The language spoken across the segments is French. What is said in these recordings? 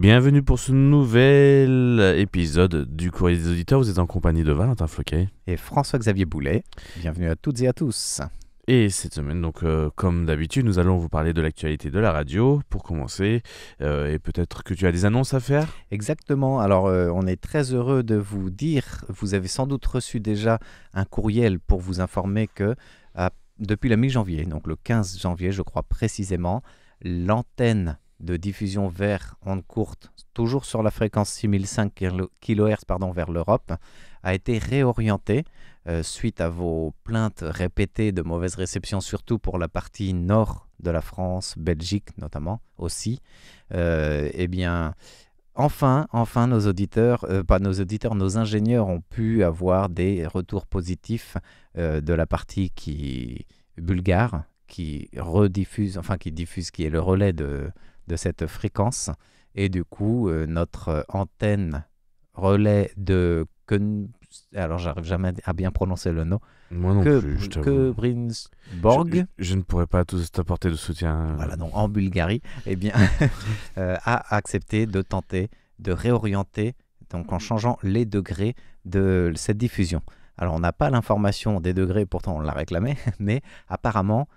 Bienvenue pour ce nouvel épisode du Courrier des auditeurs. Vous êtes en compagnie de Valentin Floquet et François-Xavier Boulet. Bienvenue à toutes et à tous. Et cette semaine, donc, comme d'habitude, nous allons vous parler de l'actualité de la radio pour commencer. Et peut-être que tu as des annonces à faire ? Exactement. Alors, on est très heureux de vous dire, vous avez sans doute reçu déjà un courriel pour vous informer que depuis la mi-janvier, donc le 15 janvier, je crois précisément, l'antenne de diffusion vers ondes courtes, toujours sur la fréquence 6005 kHz vers l'Europe, a été réorientée suite à vos plaintes répétées de mauvaise réception, surtout pour la partie nord de la France, Belgique notamment aussi. Eh bien, enfin, nos nos ingénieurs ont pu avoir des retours positifs de la partie bulgare, qui diffuse, qui est le relais de cette fréquence. Et du coup, notre antenne relais de... Alors, j'arrive jamais à bien prononcer le nom. Moi non plus, je t'avoue. Brinsborg. Je ne pourrais pas tous t'apporter de soutien. Voilà, donc en Bulgarie, eh bien, a accepté de tenter de réorienter, donc en changeant les degrés de cette diffusion. Alors, on n'a pas l'information des degrés, pourtant on l'a réclamé, mais apparemment,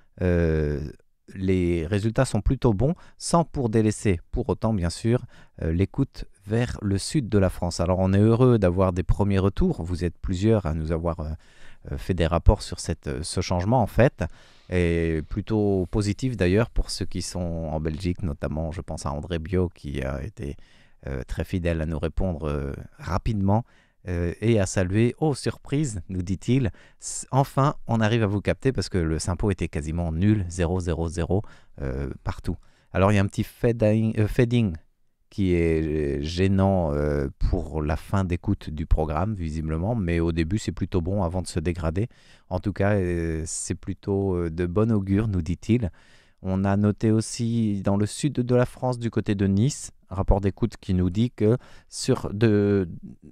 les résultats sont plutôt bons, sans pour délaisser, pour autant bien sûr, l'écoute vers le sud de la France. Alors on est heureux d'avoir des premiers retours, vous êtes plusieurs à nous avoir fait des rapports sur ce changement en fait, et plutôt positif d'ailleurs pour ceux qui sont en Belgique, notamment je pense à André Bio qui a été très fidèle à nous répondre rapidement. Et à saluer, oh surprise, nous dit-il, enfin on arrive à vous capter parce que le Simpo était quasiment nul, 0, 0, 0 partout. Alors il y a un petit fading qui est gênant pour la fin d'écoute du programme visiblement, mais au début c'est plutôt bon avant de se dégrader. En tout cas c'est plutôt de bon augure, nous dit-il. On a noté aussi dans le sud de la France, du côté de Nice, un rapport d'écoute qui nous dit que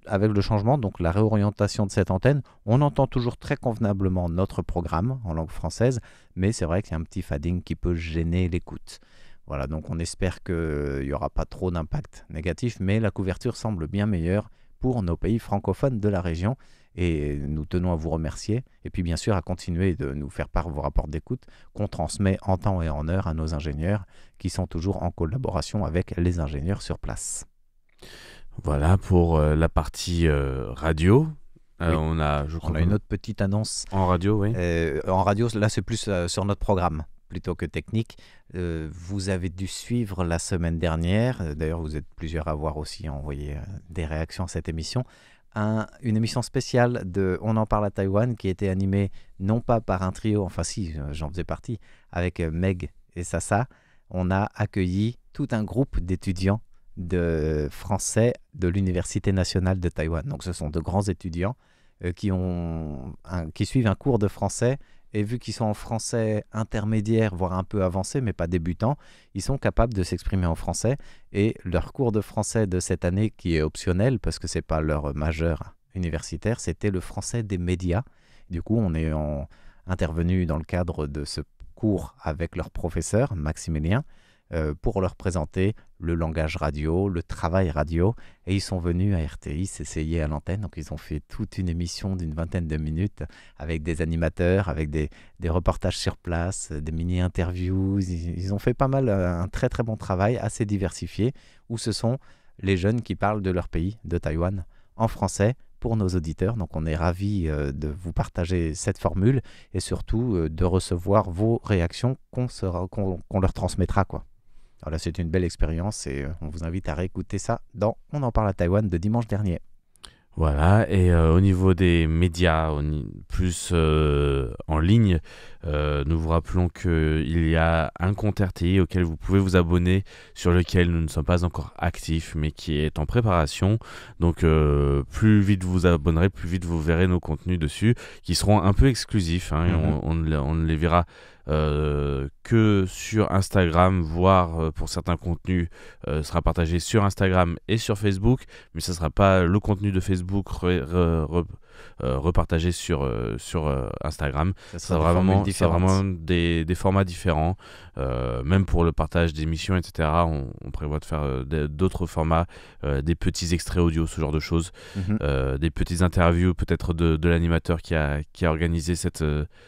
avec le changement, donc la réorientation de cette antenne, on entend toujours très convenablement notre programme en langue française, mais c'est vrai qu'il y a un petit fading qui peut gêner l'écoute. Voilà, donc on espère qu'il n'y aura pas trop d'impact négatif, mais la couverture semble bien meilleure pour nos pays francophones de la région. Et nous tenons à vous remercier et puis bien sûr à continuer de nous faire part de vos rapports d'écoute qu'on transmet en temps et en heure à nos ingénieurs qui sont toujours en collaboration avec les ingénieurs sur place. Voilà pour la partie radio. Oui. On a une autre petite annonce. En radio, oui. En radio, là c'est plus sur notre programme plutôt que technique. Vous avez dû suivre la semaine dernière, d'ailleurs vous êtes plusieurs à avoir aussi envoyé des réactions à cette émission, une émission spéciale de On en parle à Taïwan qui était animée non pas par un trio, enfin si, j'en faisais partie, avec Meg et Sasa. On a accueilli tout un groupe d'étudiants de français de l'Université nationale de Taïwan. Donc ce sont de grands étudiants qui suivent un cours de français. Et vu qu'ils sont en français intermédiaire, voire un peu avancé, mais pas débutant, ils sont capables de s'exprimer en français. Et leur cours de français de cette année, qui est optionnel, parce que ce n'est pas leur majeur universitaire, c'était le français des médias. Du coup, on est intervenu dans le cadre de ce cours avec leur professeur, Maximilien, pour leur présenter le langage radio, le travail radio. Et ils sont venus à RTI s'essayer à l'antenne. Donc ils ont fait toute une émission d'une 20aine de minutes avec des animateurs, avec des reportages sur place, des mini-interviews. Ils ont fait pas mal, un très très bon travail, assez diversifié, où ce sont les jeunes qui parlent de leur pays, de Taïwan, en français pour nos auditeurs. Donc on est ravis de vous partager cette formule et surtout de recevoir vos réactions qu'on leur transmettra, quoi. Voilà, c'est une belle expérience et on vous invite à réécouter ça dans On en parle à Taïwan de dimanche dernier. Voilà, et au niveau des médias, plus en ligne, nous vous rappelons qu'il y a un compte RTI auquel vous pouvez vous abonner, sur lequel nous ne sommes pas encore actifs, mais qui est en préparation. Donc plus vite vous vous abonnerez, plus vite vous verrez nos contenus dessus, qui seront un peu exclusifs. On ne les verra que sur Instagram, voire pour certains contenus sera partagé sur Instagram et sur Facebook, mais ce ne sera pas le contenu de Facebook repartager sur Instagram. Ça Ça sera des formules vraiment, différentes. des formats différents. Même pour le partage d'émissions, etc. On prévoit de faire d'autres formats, des petits extraits audio, ce genre de choses, Mhm. des petites interviews peut-être de l'animateur qui a organisé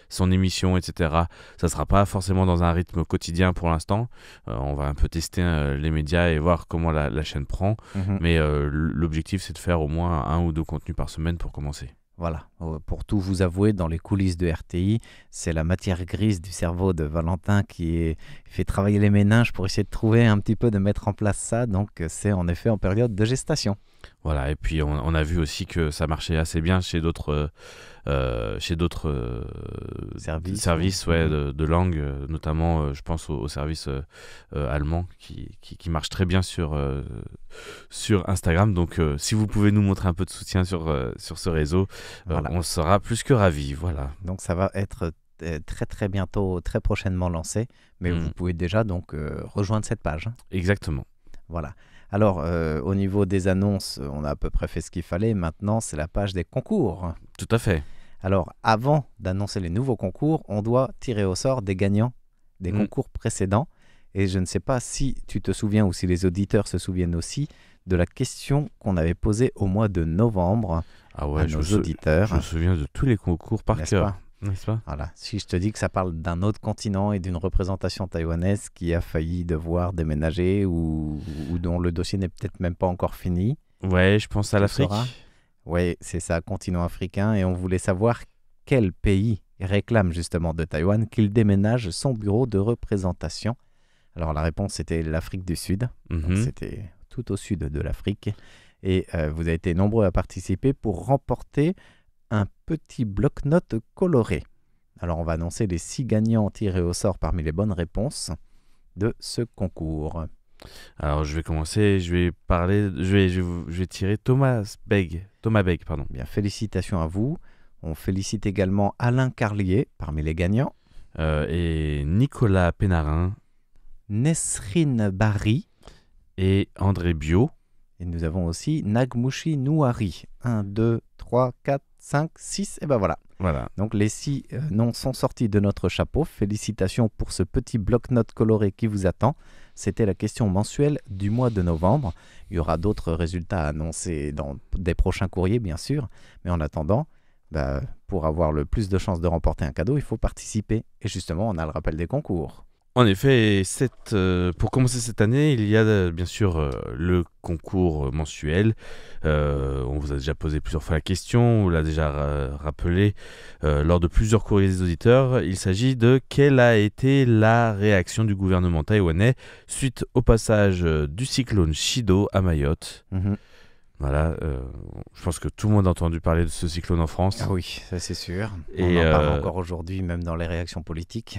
son émission, etc. Ça sera pas forcément dans un rythme quotidien pour l'instant. On va un peu tester les médias et voir comment la chaîne prend. Mhm. Mais l'objectif, c'est de faire au moins 1 ou 2 contenus par semaine pour commencer. Voilà, pour tout vous avouer, dans les coulisses de RTI, c'est la matière grise du cerveau de Valentin qui fait travailler les méninges pour essayer de trouver un petit peu de mettre en place ça. Donc c'est en effet en période de gestation. Voilà, et puis on a vu aussi que ça marchait assez bien chez d'autres services ouais, de langue, notamment je pense au service allemand qui marche très bien sur Instagram. Donc si vous pouvez nous montrer un peu de soutien sur ce réseau, Voilà. on sera plus que ravis. Voilà. Donc ça va être très très bientôt, très prochainement lancé. Mais vous pouvez déjà donc rejoindre cette page. Hein. Exactement. Voilà. Alors, au niveau des annonces, on a à peu près fait ce qu'il fallait. Maintenant, c'est la page des concours. Tout à fait. Alors, avant d'annoncer les nouveaux concours, on doit tirer au sort des gagnants des concours précédents. Et je ne sais pas si tu te souviens ou si les auditeurs se souviennent aussi de la question qu'on avait posée au mois de novembre à nos auditeurs. Je me souviens de tous les concours par cœur. N'est-ce pas ? Voilà. Si je te dis que ça parle d'un autre continent et d'une représentation taïwanaise qui a failli devoir déménager ou dont le dossier n'est peut-être même pas encore fini. Ouais, je pense à l'Afrique. Oui, c'est ça, continent africain. Et on voulait savoir quel pays réclame justement de Taïwan qu'il déménage son bureau de représentation. Alors la réponse était l'Afrique du Sud. Donc, c'était tout au sud de l'Afrique. Et vous avez été nombreux à participer pour remporter un petit bloc-notes coloré. Alors on va annoncer les 6 gagnants tirés au sort parmi les bonnes réponses de ce concours. Alors je vais commencer, je vais tirer Thomas Beg, pardon. Bien, félicitations à vous. On félicite également Alain Carlier parmi les gagnants. Et Nicolas Pénarin. Nesrine Barry. Et André Bio. Et nous avons aussi Nagmushi Nouari. 1, 2, 3, 4, 5, 6. Et ben voilà. Donc les 6 noms sont sortis de notre chapeau. Félicitations pour ce petit bloc-notes coloré qui vous attend. C'était la question mensuelle du mois de novembre. Il y aura d'autres résultats à annoncer dans des prochains courriers, bien sûr. Mais en attendant, pour avoir le plus de chances de remporter un cadeau, il faut participer. Et justement, on a le rappel des concours. En effet, pour commencer cette année, il y a bien sûr le concours mensuel. On vous a déjà posé plusieurs fois la question, on l'a déjà rappelé lors de plusieurs courriers des auditeurs. Il s'agit de quelle a été la réaction du gouvernement taïwanais suite au passage du cyclone Chido à Mayotte. Voilà, je pense que tout le monde a entendu parler de ce cyclone en France. Ah oui, ça c'est sûr. Et on en parle encore aujourd'hui, même dans les réactions politiques.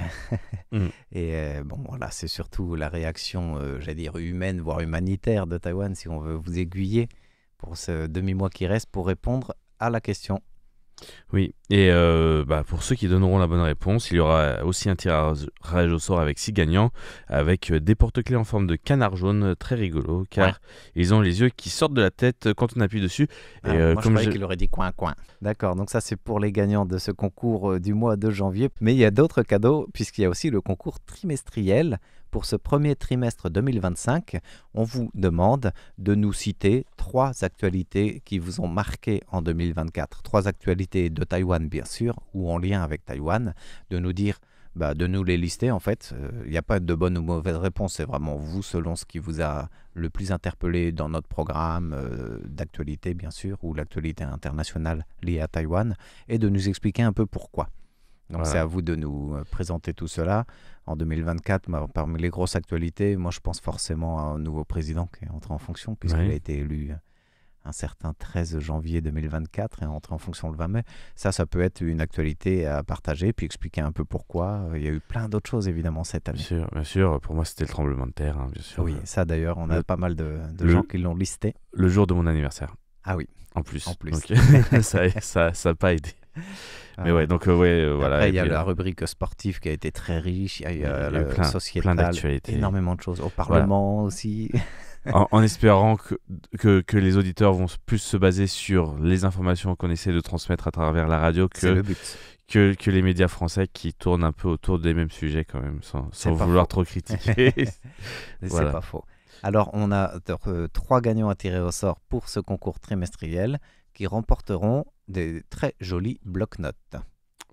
Et bon, voilà, c'est surtout la réaction, j'allais dire, humaine, voire humanitaire de Taïwan, si on veut vous aiguiller pour ce demi-mois qui reste pour répondre à la question. Oui, et pour ceux qui donneront la bonne réponse, il y aura aussi un tirage au sort avec 6 gagnants, avec des porte-clés en forme de canard jaune, très rigolo, car ils ont les yeux qui sortent de la tête quand on appuie dessus. Et moi, je croyais qu'il aurait dit coin. D'accord, donc ça c'est pour les gagnants de ce concours du mois de janvier. Mais il y a d'autres cadeaux, puisqu'il y a aussi le concours trimestriel. Pour ce premier trimestre 2025, on vous demande de nous citer 3 actualités qui vous ont marqué en 2024. 3 actualités de Taïwan, bien sûr, ou en lien avec Taïwan. De nous dire, de nous les lister, en fait. Il n'y a pas de bonne ou mauvaise réponse. C'est vraiment vous, selon ce qui vous a le plus interpellé dans notre programme d'actualité, bien sûr, ou l'actualité internationale liée à Taïwan, et de nous expliquer un peu pourquoi. Donc c'est à vous de nous présenter tout cela. En 2024, parmi les grosses actualités, moi je pense forcément à un nouveau président qui est entré en fonction, puisqu'il a été élu un certain 13 janvier 2024 et entré en fonction le 20 mai. Ça peut être une actualité à partager, puis expliquer un peu pourquoi. Il y a eu plein d'autres choses évidemment cette année. Bien sûr. Pour moi c'était le tremblement de terre, bien sûr. Oui, ça d'ailleurs, on a pas mal de gens qui l'ont listé. Le jour de mon anniversaire. Ah oui. En plus. Donc, ça n'a pas aidé. Mais ouais, donc voilà. Après, Et il y a puis, la rubrique sportive qui a été très riche. Il y a eu il y a eu le plein sociétal, d'actualités. énormément de choses. Au Parlement aussi. En espérant que les auditeurs vont plus se baser sur les informations qu'on essaie de transmettre à travers la radio C'est le but. que les médias français qui tournent un peu autour des mêmes sujets quand même, sans pas vouloir faux. trop critiquer. Voilà. C'est pas faux. Alors, on a 3 gagnants à tirer au sort pour ce concours trimestriel qui remporteront des très jolis bloc-notes.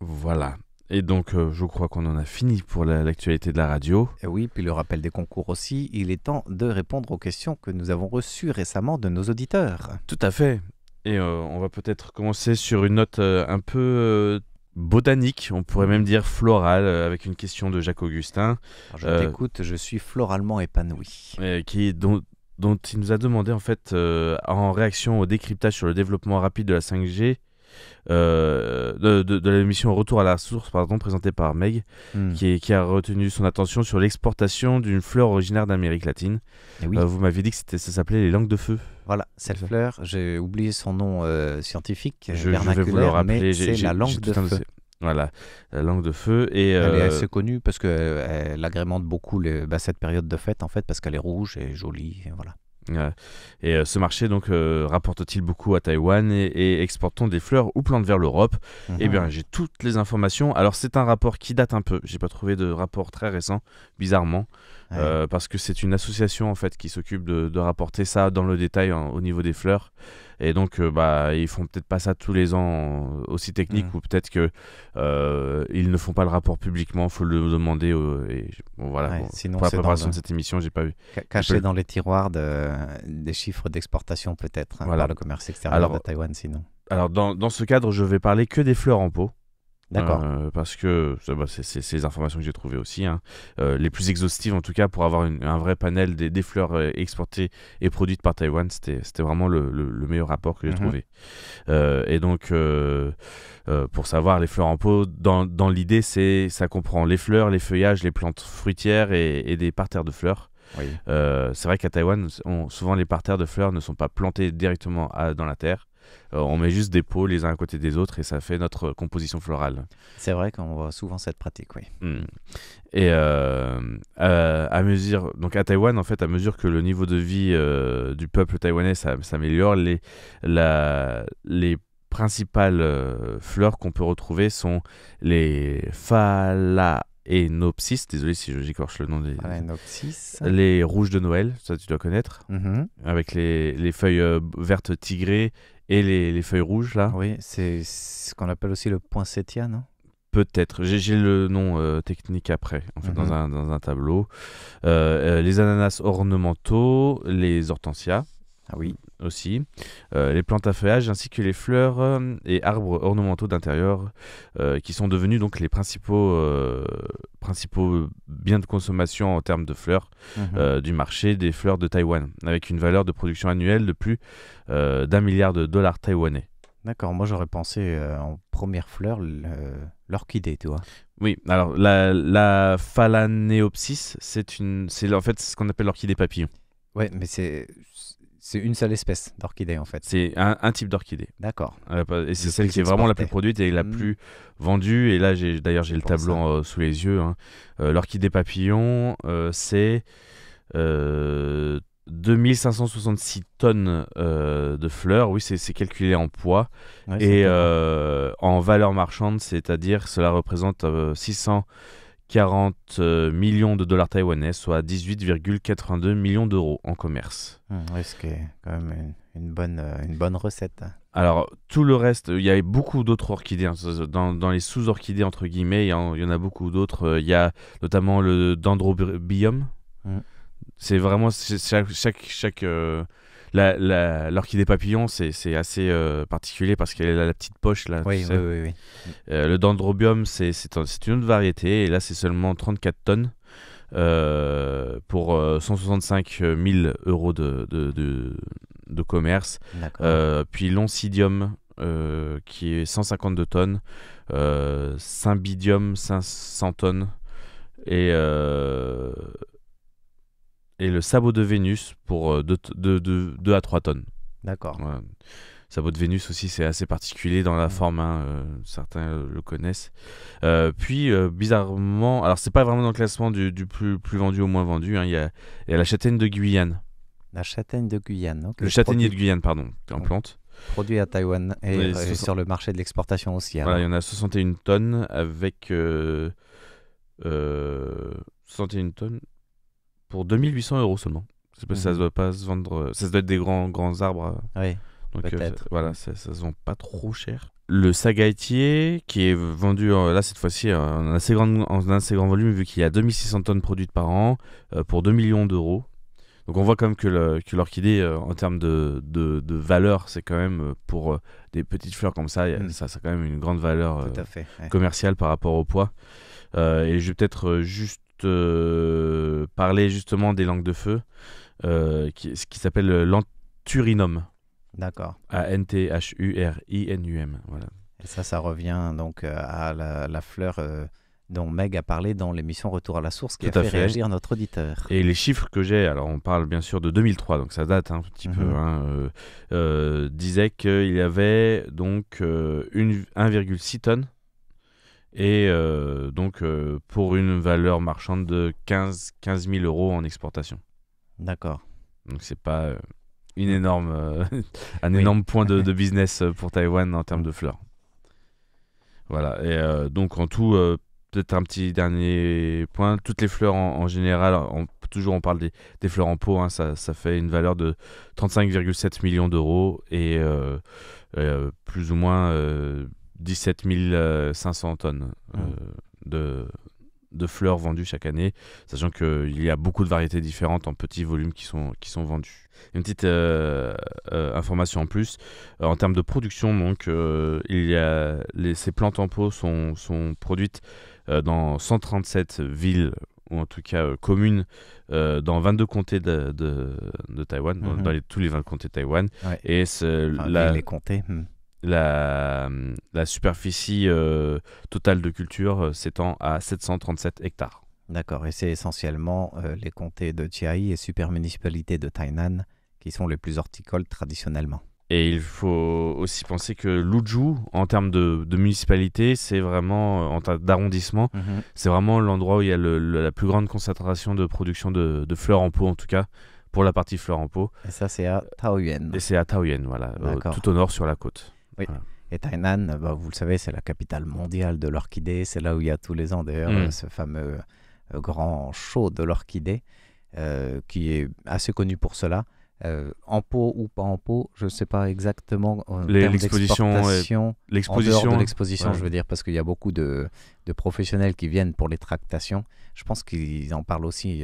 Voilà. Et donc, je crois qu'on en a fini pour l'actualité de la radio. Et oui, puis le rappel des concours aussi, il est temps de répondre aux questions que nous avons reçues récemment de nos auditeurs. Tout à fait. Et on va peut-être commencer sur une note un peu botanique, on pourrait même dire florale, avec une question de Jacques Augustin. Alors, je t'écoute, je suis floralement épanoui. Dont il nous a demandé, en fait, en réaction au décryptage sur le développement rapide de la 5G, de l'émission Retour à la source, présentée par Meg, qui a retenu son attention sur l'exportation d'une fleur originaire d'Amérique latine. Et oui. Vous m'aviez dit que ça s'appelait les langues de feu. Voilà, cette fleur, j'ai oublié son nom scientifique, Je vernaculaire, vais vous le rappeler. mais c'est la langue de feu. Voilà, la langue de feu. Et, elle est assez connue parce qu'elle agrémente beaucoup cette période de fête, en fait, parce qu'elle est rouge et jolie. Et voilà. Et ce marché donc rapporte-t-il beaucoup à Taïwan et exporte-t-on des fleurs ou plantes vers l'Europe? Eh bien, j'ai toutes les informations. Alors, c'est un rapport qui date un peu. J'ai pas trouvé de rapport très récent, bizarrement, parce que c'est une association en fait qui s'occupe de rapporter ça dans le détail au niveau des fleurs. Et donc, ils font peut-être pas ça tous les ans aussi technique, ou peut-être que ils ne font pas le rapport publiquement. Faut le demander. Sinon, pour la préparation de cette émission, j'ai pas vu. Caché dans les tiroirs des chiffres d'exportation peut-être par le commerce extérieur de Taïwan. Sinon. Alors, dans ce cadre, je vais parler que des fleurs en pot. D'accord. Parce que c'est les informations que j'ai trouvées aussi, les plus exhaustives en tout cas, pour avoir un vrai panel des fleurs exportées et produites par Taïwan. C'était vraiment le meilleur rapport que j'ai trouvé. Et donc, pour savoir, les fleurs en pot, dans l'idée, ça comprend les fleurs, les feuillages, les plantes fruitières et des parterres de fleurs. Oui. C'est vrai qu'à Taïwan, souvent les parterres de fleurs ne sont pas plantés directement dans la terre. On met juste des pots les uns à côté des autres et ça fait notre composition florale. C'est vrai qu'on voit souvent cette pratique, oui. Et à mesure, donc à Taïwan, en fait, à mesure que le niveau de vie du peuple taïwanais s'améliore, les principales fleurs qu'on peut retrouver sont les Phalaenopsis, désolé si j'écorche le nom des... Phalaenopsis. Les rouges de Noël, ça tu dois connaître, avec les feuilles vertes tigrées et les feuilles rouges là. Oui, c'est ce qu'on appelle aussi le poinsettia, non? Peut-être, j'ai le nom technique après, en fait, dans un tableau. Les ananas ornementaux, les hortensias. Ah oui. Aussi, les plantes à feuillage ainsi que les fleurs et arbres ornementaux d'intérieur qui sont devenus donc les principaux biens de consommation en termes de fleurs du marché des fleurs de Taïwan, avec une valeur de production annuelle de plus d'1 milliard de dollars taïwanais. D'accord, moi j'aurais pensé en première fleur l'orchidée, tu vois. Oui, alors la Phalaenopsis, c'est en fait ce qu'on appelle l'orchidée papillon. Ouais, mais c'est une seule espèce d'orchidée en fait. C'est un type d'orchidée. D'accord. Et c'est celle qui est vraiment la plus produite et la plus vendue. Et là, j'ai le tableau sous les yeux. L'orchidée papillon, c'est 2566 tonnes de fleurs. Oui, c'est calculé en poids. Ouais, et en valeur marchande, c'est-à-dire cela représente 640 millions de dollars taïwanais, soit 18,82 millions d'euros en commerce. Oui, ce qui est quand même une bonne recette. Alors, tout le reste, il y a beaucoup d'autres orchidées. Dans les sous-orchidées, entre guillemets, il y en a beaucoup d'autres. Il y a notamment le dendrobium. C'est vraiment l'orchidée papillon, c'est assez particulier parce qu'elle a la petite poche là. Oui. Le dendrobium, c'est une autre variété et là c'est seulement 34 tonnes pour 165 000 euros de commerce. Puis l'oncidium qui est 152 tonnes, cymbidium 500 tonnes et le sabot de Vénus pour 2 à 3 tonnes. D'accord. Ouais. sabot de Vénus aussi, c'est assez particulier dans la forme, hein, certains le connaissent. Puis, bizarrement, alors c'est pas vraiment dans le classement du plus vendu au moins vendu, hein, il y a la châtaigne de Guyane. La châtaigne de Guyane. Okay. Le châtaignier de Guyane, pardon, en plante. Produit à Taïwan et sur le marché de l'exportation aussi. Voilà, il y en a 61 tonnes avec 61 tonnes pour 2800 € seulement. C'est parce que ça doit pas se vendre, ça doit être des grands arbres. Oui, donc peut-être. Voilà, ça se vend pas trop cher. Le sagatier qui est vendu là cette fois-ci en assez grand volume vu qu'il y a 2600 tonnes produites par an pour 2 millions d'euros. Donc on voit quand même que l'orchidée, en termes de valeur, c'est quand même, pour des petites fleurs comme ça, ça a quand même une grande valeur tout à fait, commerciale par rapport au poids. Et je vais peut-être juste parler justement des langues de feu, qui s'appelle l'anthurinum. D'accord. A-N-T-H-U-R-I-N-U-M. Voilà. Et ça revient donc à la fleur dont Meg a parlé dans l'émission Retour à la source, qui a fait réagir notre auditeur. Et les chiffres que j'ai, alors on parle bien sûr de 2003, donc ça date un petit peu, disaient qu'il y avait donc 1,6 tonnes, et donc pour une valeur marchande de 15 000 € en exportation. D'accord. Donc c'est pas une énorme, un énorme point de business pour Taïwan en termes de fleurs. Voilà, et donc en tout, peut-être un petit dernier point, toutes les fleurs en général, toujours on parle des fleurs en pot, hein, ça fait une valeur de 35,7 millions d'euros et plus ou moins 17 500 tonnes de fleurs vendues chaque année, sachant qu'il y a beaucoup de variétés différentes en petits volumes qui sont vendues. Une petite information en plus, en termes de production, donc ces plantes en pot sont produites dans 137 villes, ou en tout cas communes, dans 22 comtés de Taïwan, dans tous les 20 comtés de Taïwan. Ouais. Et les comtés. La superficie totale de culture s'étend à 737 hectares. D'accord, et c'est essentiellement les comtés de Chiayi et supermunicipalités de Tainan qui sont les plus horticoles traditionnellement. Et il faut aussi penser que Luzhu, en termes de municipalité, c'est vraiment, en termes d'arrondissement, c'est vraiment l'endroit où il y a la plus grande concentration de production de fleurs en pot, en tout cas, pour la partie fleurs en pot. Et ça, c'est à Taoyuan. Et c'est à Taoyuan, voilà, tout au nord sur la côte. Oui. Voilà. Et Tainan, vous le savez, c'est la capitale mondiale de l'orchidée. C'est là où il y a tous les ans, d'ailleurs, ce fameux grand show de l'orchidée, qui est assez connu pour cela. En pot ou pas en pot, je ne sais pas exactement. L'exposition, en dehors de l'exposition, ouais. Je veux dire, parce qu'il y a beaucoup de professionnels qui viennent pour les tractations. Je pense qu'ils en parlent aussi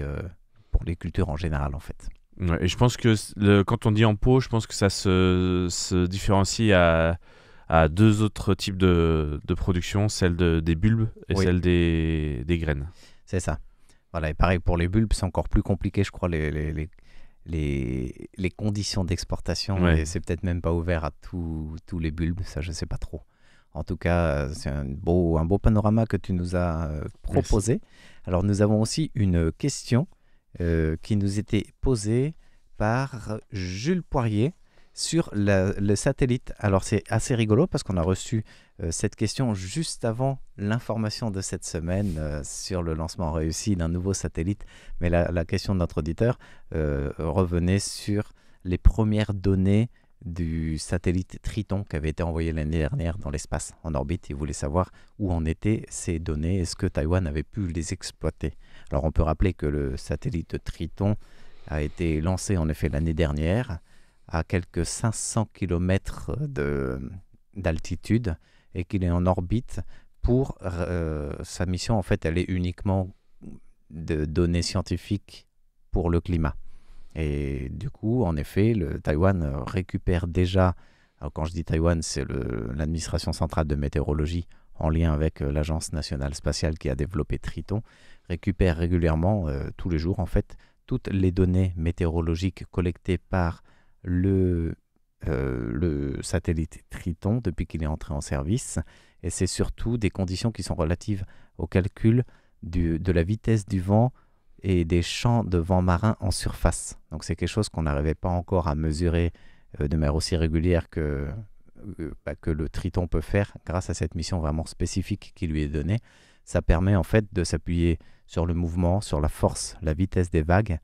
pour les cultures en général, en fait. Ouais, et je pense que quand on dit en pot, je pense que ça se différencie à deux autres types de production, celle des bulbes et celle des graines. C'est ça. Voilà, et pareil pour les bulbes, c'est encore plus compliqué, je crois, les conditions d'exportation, et c'est peut-être même pas ouvert à tous les bulbes, ça je sais pas trop. En tout cas, c'est un beau panorama que tu nous as proposé. Merci. Alors nous avons aussi une question qui nous était posée par Jules Poirier sur le satellite. Alors c'est assez rigolo parce qu'on a reçu cette question juste avant l'information de cette semaine sur le lancement réussi d'un nouveau satellite. Mais la question de notre auditeur revenait sur les premières données du satellite Triton qui avait été envoyé l'année dernière dans l'espace en orbite. Il voulait savoir où en étaient ces données, est-ce que Taïwan avait pu les exploiter. Alors on peut rappeler que le satellite Triton a été lancé en effet l'année dernière à quelques 500 km d'altitude et qu'il est en orbite pour sa mission. En fait, elle est uniquement de données scientifiques pour le climat. Et du coup, en effet, le Taïwan récupère déjà, alors quand je dis Taïwan, c'est l'administration centrale de météorologie en lien avec l'Agence nationale spatiale qui a développé Triton, récupère régulièrement, tous les jours en fait, toutes les données météorologiques collectées par le satellite Triton depuis qu'il est entré en service. Et c'est surtout des conditions qui sont relatives au calcul de la vitesse du vent et des champs de vent marin en surface. Donc c'est quelque chose qu'on n'arrivait pas encore à mesurer de manière aussi régulière que le Triton peut faire grâce à cette mission vraiment spécifique qui lui est donnée. Ça permet en fait de s'appuyer sur le mouvement, sur la force, la vitesse des vagues,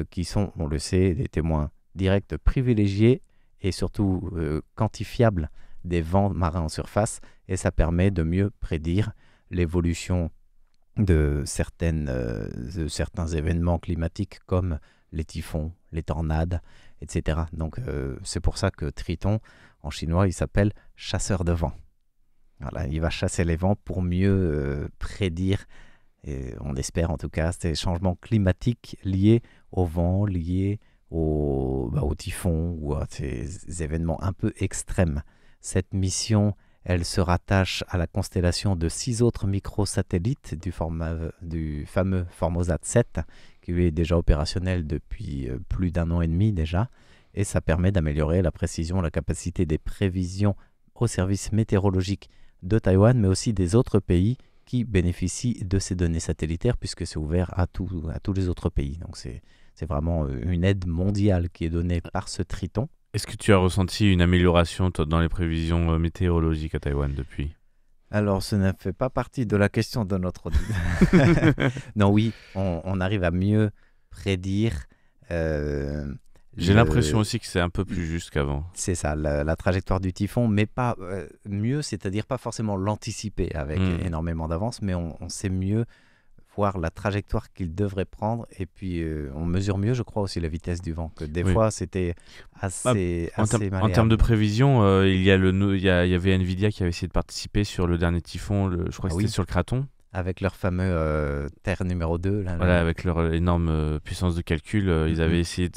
qui sont, on le sait, des témoins directs privilégiés et surtout quantifiables des vents marins en surface, et ça permet de mieux prédire l'évolution de certains événements climatiques comme les typhons, les tornades, etc. Donc c'est pour ça que Triton, en chinois, il s'appelle chasseur de vent. Voilà, il va chasser les vents pour mieux prédire, et on espère en tout cas, ces changements climatiques liés au vent, liés au typhon ou à ces événements un peu extrêmes. Cette mission, elle se rattache à la constellation de 6 autres microsatellites du fameux Formosat 7, qui est déjà opérationnel depuis plus d'1 an et demi déjà, et ça permet d'améliorer la précision, la capacité des prévisions au service météorologique de Taïwan, mais aussi des autres pays qui bénéficient de ces données satellitaires, puisque c'est ouvert à tous les autres pays. Donc c'est vraiment une aide mondiale qui est donnée par ce Triton. Est-ce que tu as ressenti une amélioration dans les prévisions météorologiques à Taïwan depuis ? Alors, ce ne fait pas partie de la question de notre... Non, oui, on arrive à mieux prédire... J'ai l'impression aussi que c'est un peu plus juste qu'avant. C'est ça, la trajectoire du typhon, mais pas mieux, c'est-à-dire pas forcément l'anticiper avec énormément d'avance, mais on sait mieux voir la trajectoire qu'il devrait prendre, et puis on mesure mieux, je crois, aussi la vitesse du vent, que des fois c'était assez malléable. En termes de prévision, il y avait Nvidia qui avait essayé de participer sur le dernier typhon, je crois que c'était sur le Kraton. Avec leur fameux Terre numéro 2. Voilà, avec leur énorme puissance de calcul, ils avaient essayé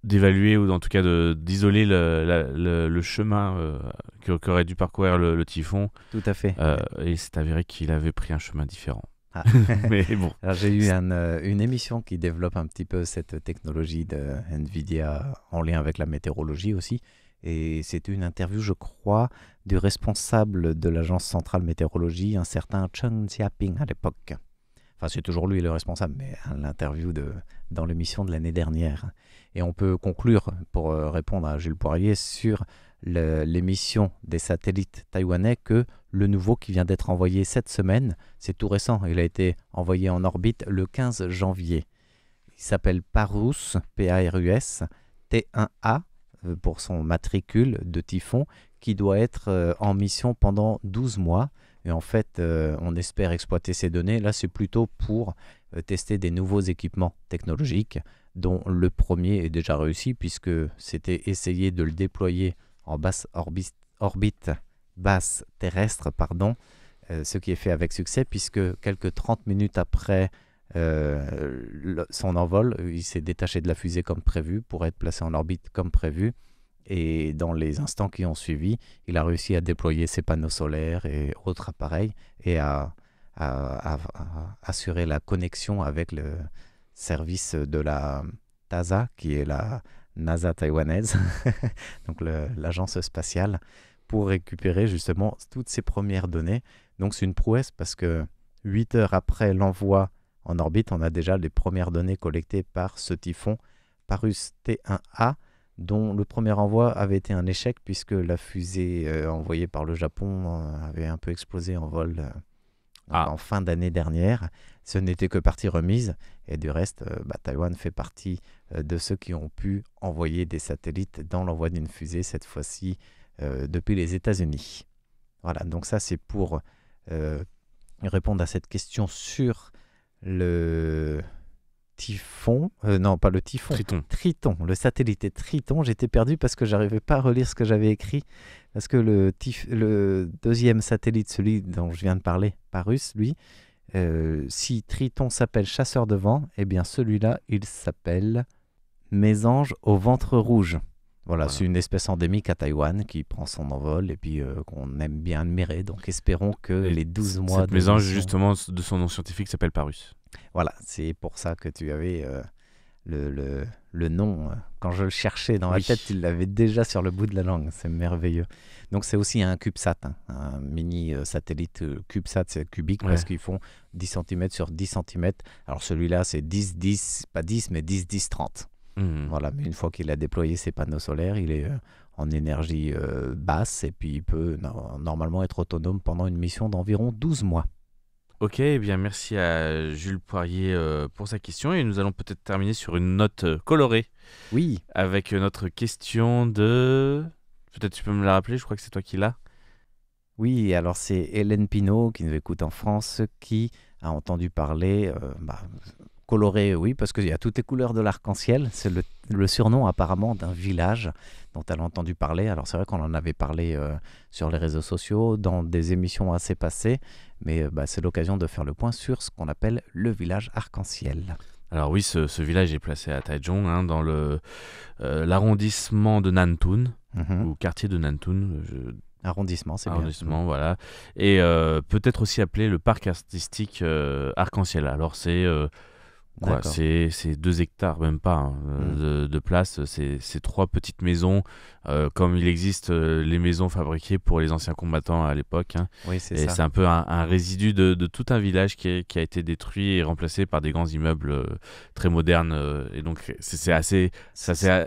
d'évaluer, ou en tout cas d'isoler le chemin qu'aurait dû parcourir le typhon. Tout à fait. Et c'est avéré qu'il avait pris un chemin différent. Ah. Mais bon. Alors, j'ai eu une émission qui développe un petit peu cette technologie de Nvidia en lien avec la météorologie aussi. Et c'était une interview, je crois, du responsable de l'agence centrale météorologie, un certain Chen Xiaoping à l'époque. Enfin, c'est toujours lui le responsable, mais l'interview dans l'émission de l'année dernière. Et on peut conclure, pour répondre à Jules Poirier, sur l'émission des satellites taïwanais, que le nouveau qui vient d'être envoyé cette semaine, c'est tout récent, il a été envoyé en orbite le 15 janvier. Il s'appelle Parus, P-A-R-U-S, T1A, pour son matricule de typhon, qui doit être en mission pendant 12 mois. Et en fait, on espère exploiter ces données. Là, c'est plutôt pour tester des nouveaux équipements technologiques, dont le premier est déjà réussi, puisque c'était essayer de le déployer en orbite basse terrestre, ce qui est fait avec succès, puisque quelques 30 minutes après son envol, il s'est détaché de la fusée comme prévu pour être placé en orbite comme prévu, et dans les instants qui ont suivi, il a réussi à déployer ses panneaux solaires et autres appareils, et à assurer la connexion avec le service de la TASA, qui est la NASA taïwanaise, donc l'agence spatiale, pour récupérer justement toutes ces premières données. Donc c'est une prouesse, parce que 8 heures après l'envoi en orbite, on a déjà les premières données collectées par ce typhon Parus T1A, dont le premier envoi avait été un échec, puisque la fusée envoyée par le Japon avait un peu explosé en vol en fin d'année dernière. Ce n'était que partie remise, et du reste, Taïwan fait partie de ceux qui ont pu envoyer des satellites dans l'envoi d'une fusée, cette fois-ci depuis les États-Unis. Voilà, donc ça c'est pour répondre à cette question sur le typhon, non pas le typhon, Triton, le satellite Triton. J'étais perdu parce que j'arrivais pas à relire ce que j'avais écrit, parce que le deuxième satellite, celui dont je viens de parler, Parus, lui, si Triton s'appelle chasseur de vent, eh bien celui-là il s'appelle mésange au ventre rouge. Voilà, c'est une espèce endémique à Taïwan qui prend son envol et puis qu'on aime bien admirer. Donc espérons que les 12 mois cette mésange, justement, de son nom scientifique s'appelle Parus. Voilà, c'est pour ça que tu avais le nom. Quand je le cherchais dans ma tête, tu l'avais déjà sur le bout de la langue. C'est merveilleux. Donc c'est aussi un CubeSat, un mini satellite CubeSat, c'est cubique, parce qu'ils font 10 cm sur 10 cm. Alors celui-là, c'est 10-10, pas 10, mais 10-10-30. Mhm. Voilà, mais une fois qu'il a déployé ses panneaux solaires, il est en énergie basse et puis il peut normalement être autonome pendant une mission d'environ 12 mois. Ok, eh bien merci à Jules Poirier pour sa question et nous allons peut-être terminer sur une note colorée Oui, avec notre question de... Peut-être tu peux me la rappeler, je crois que c'est toi qui l'as. oui, alors c'est Hélène Pinault qui nous écoute en France qui a entendu parler, coloré, oui, parce qu'il y a toutes les couleurs de l'arc-en-ciel. C'est le surnom apparemment d'un village dont elle a entendu parler. Alors c'est vrai qu'on en avait parlé sur les réseaux sociaux, dans des émissions assez passées, mais c'est l'occasion de faire le point sur ce qu'on appelle le village arc-en-ciel. Alors oui, ce village est placé à Taichung, hein, dans l'arrondissement de Nantun, Mhm. ou quartier de Nantun, Arrondissement, c'est bien. arrondissement, voilà. Et peut-être aussi appelé le parc artistique Arc-en-Ciel. Alors c'est D'accord. c'est 2 hectares, même pas, hein, de place. C'est 3 petites maisons, comme il existe les maisons fabriquées pour les anciens combattants à l'époque, hein. Oui, c'est Et ça. c'est un peu un résidu de tout un village qui a été détruit et remplacé par des grands immeubles très modernes. Et donc c'est assez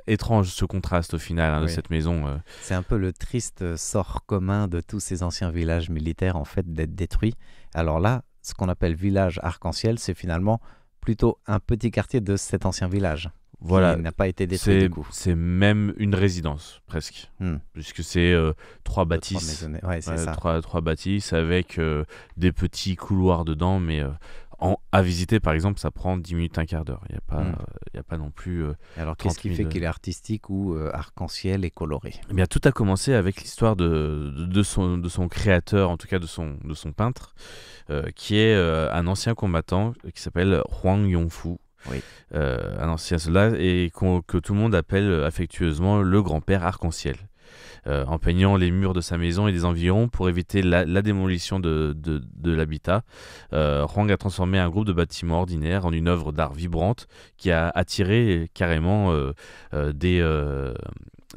étrange ce contraste au final, hein, de Oui. cette maison. C'est un peu le triste sort commun de tous ces anciens villages militaires, en fait, d'être détruits. Alors là, ce qu'on appelle village arc-en-ciel, c'est finalement plutôt un petit quartier de cet ancien village Voilà, qui n'a pas été détruit c'est du coup. c'est même une résidence presque, Hmm. puisque c'est 3 Deux, trois bâtisses. maisonnettes. Ouais, c'est Ouais, ça. trois bâtisses avec des petits couloirs dedans, mais à visiter par exemple, ça prend 10 minutes, un quart d'heure. Il n'y a, y a pas non plus Alors qu'est-ce 30 qui 000. fait qu'il est artistique ou arc-en-ciel et coloré? Eh bien, tout a commencé avec l'histoire de son créateur, en tout cas de son peintre, qui est un ancien combattant qui s'appelle Huang Yongfu. Oui. Un ancien soldat et que tout le monde appelle affectueusement le grand-père arc-en-ciel. En peignant les murs de sa maison et des environs pour éviter la démolition de l'habitat, Huang a transformé un groupe de bâtiments ordinaires en une œuvre d'art vibrante qui a attiré carrément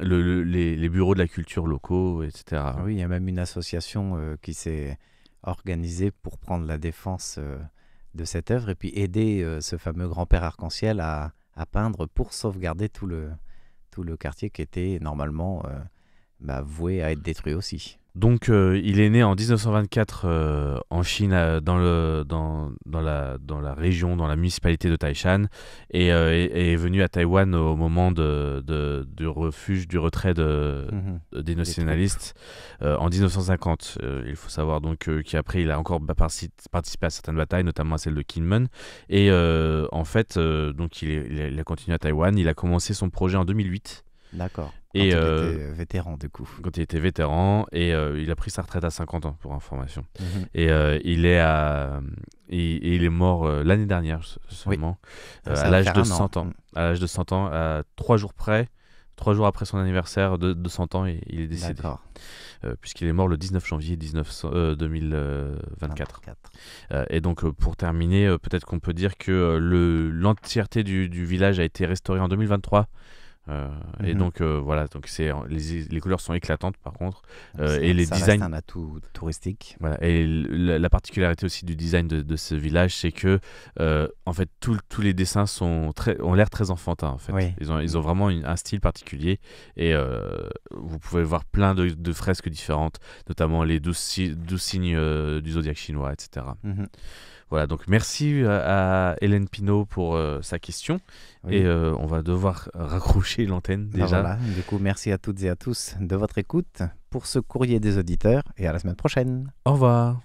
les bureaux de la culture locaux, etc. Oui, il y a même une association qui s'est organisée pour prendre la défense de cette œuvre et puis aider ce fameux grand-père arc-en-ciel à peindre pour sauvegarder tout le quartier qui était normalement voué à être détruit aussi. Donc, il est né en 1924 en Chine, dans la région, dans la municipalité de Taishan, et est venu à Taïwan au moment du refuge, du retrait des nationalistes en 1950. Il faut savoir donc qu'après, il a encore participé à certaines batailles, notamment à celle de Kinmen. Et en fait, donc il a continué à Taïwan. Il a commencé son projet en 2008. D'accord. Quand Et il était vétéran, du coup. quand il était vétéran, et il a pris sa retraite à 50 ans, pour information. Mhm. Et il est mort l'année dernière seulement, Ça à va l'âge faire de un 100 an. ans. À l'âge de 100 ans, à 3 jours près, 3 jours après son anniversaire de 100 ans, il est décédé. D'accord. Puisqu'il est mort le 19 janvier 2024. 24. Et donc, pour terminer, peut-être qu'on peut dire que l'entièreté du village a été restaurée en 2023. Et donc voilà, donc les couleurs sont éclatantes par contre, et les ça designs. reste un atout touristique. Voilà, et la particularité aussi du design de ce village, c'est que en fait tous les dessins ont l'air très enfantins en fait. Oui. Ils ont vraiment un style particulier, et vous pouvez voir plein de fresques différentes, notamment les 12 signes du zodiaque chinois, etc. Mhm. Voilà, donc merci à Hélène Pinault pour sa question. Oui. Et on va devoir raccrocher l'antenne déjà. Voilà. Du coup, merci à toutes et à tous de votre écoute pour ce courrier des auditeurs et à la semaine prochaine. Au revoir.